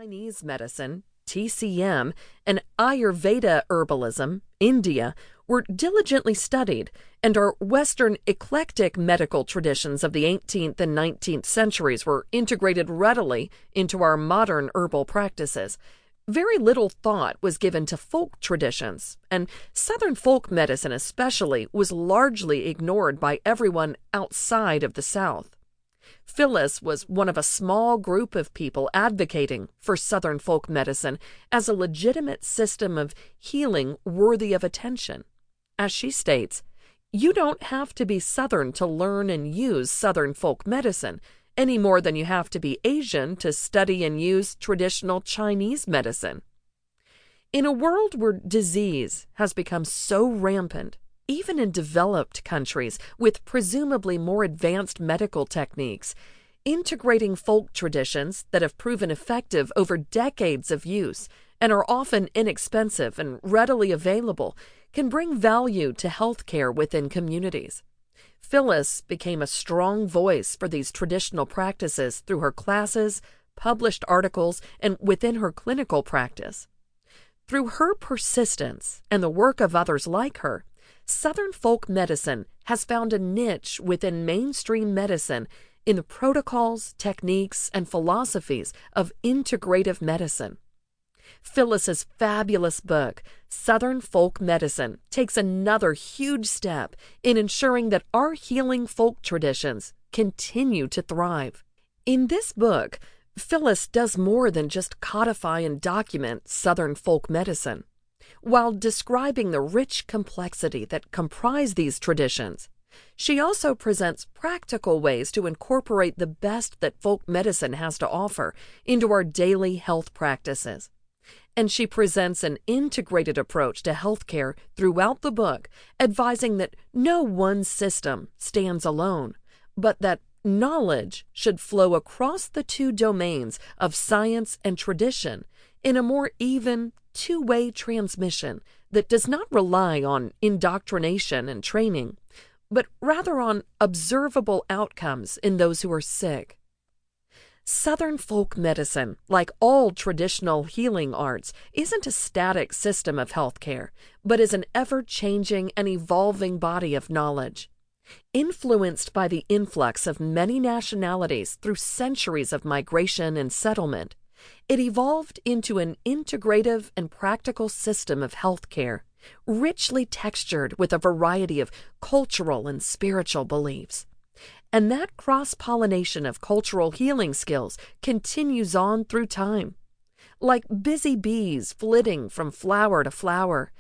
Chinese medicine, TCM, and Ayurveda herbalism, India, were diligently studied, and our Western eclectic medical traditions of the 18th and 19th centuries were integrated readily into our modern herbal practices. Very little thought was given to folk traditions, and Southern folk medicine especially was largely ignored by everyone outside of the South. Phyllis was one of a small group of people advocating for Southern folk medicine as a legitimate system of healing worthy of attention. As she states, "You don't have to be Southern to learn and use Southern folk medicine, any more than you have to be Asian to study and use traditional Chinese medicine." In a world where disease has become so rampant, even in developed countries with presumably more advanced medical techniques, integrating folk traditions that have proven effective over decades of use and are often inexpensive and readily available can bring value to healthcare within communities. Phyllis became a strong voice for these traditional practices through her classes, published articles, and within her clinical practice. Through her persistence and the work of others like her, Southern folk medicine has found a niche within mainstream medicine in the protocols, techniques, and philosophies of integrative medicine. Phyllis's fabulous book, Southern Folk Medicine, takes another huge step in ensuring that our healing folk traditions continue to thrive. In this book, Phyllis does more than just codify and document Southern folk medicine. While describing the rich complexity that comprise these traditions, she also presents practical ways to incorporate the best that folk medicine has to offer into our daily health practices. And she presents an integrated approach to healthcare throughout the book, advising that no one system stands alone, but that knowledge should flow across the two domains of science and tradition in a more even, two-way transmission that does not rely on indoctrination and training, but rather on observable outcomes in those who are sick. Southern folk medicine, like all traditional healing arts, isn't a static system of healthcare, but is an ever-changing and evolving body of knowledge. Influenced by the influx of many nationalities through centuries of migration and settlement, it evolved into an integrative and practical system of healthcare, richly textured with a variety of cultural and spiritual beliefs. And that cross-pollination of cultural healing skills continues on through time. Like busy bees flitting from flower to flower,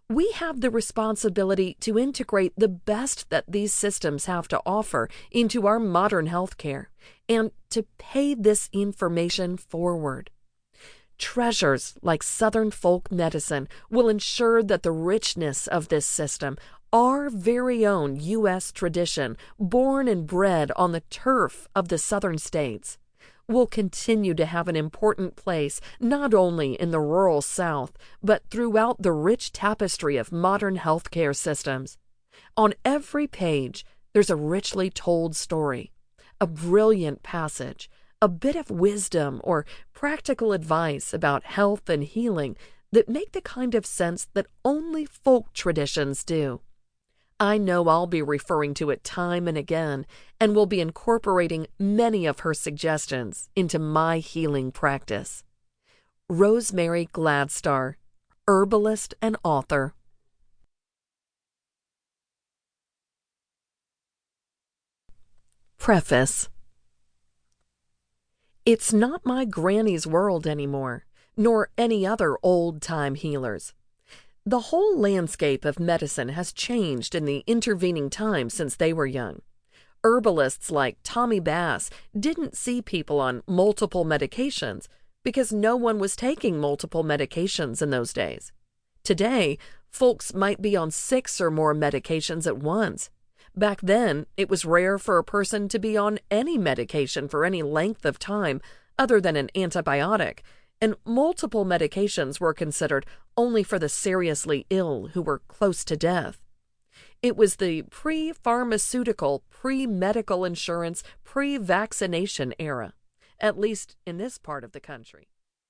we have the responsibility to integrate the best that these systems have to offer into our modern healthcare and to pay this information forward. Treasures like Southern folk medicine will ensure that the richness of this system, our very own U.S. tradition, born and bred on the turf of the Southern states, will continue to have an important place not only in the rural South, but throughout the rich tapestry of modern healthcare systems. On every page, there's a richly told story, a brilliant passage, a bit of wisdom or practical advice about health and healing that make the kind of sense that only folk traditions do. I know I'll be referring to it time and again, and will be incorporating many of her suggestions into my healing practice. Rosemary Gladstar, herbalist and author. Preface. It's not my granny's world anymore, nor any other old-time healers. The whole landscape of medicine has changed in the intervening time since they were young. Herbalists like Tommy Bass didn't see people on multiple medications because no one was taking multiple medications in those days. Today, folks might be on 6 or more medications at once. Back then, it was rare for a person to be on any medication for any length of time other than an antibiotic, and multiple medications were considered only for the seriously ill who were close to death. It was the pre-pharmaceutical, pre-medical insurance, pre-vaccination era, at least in this part of the country.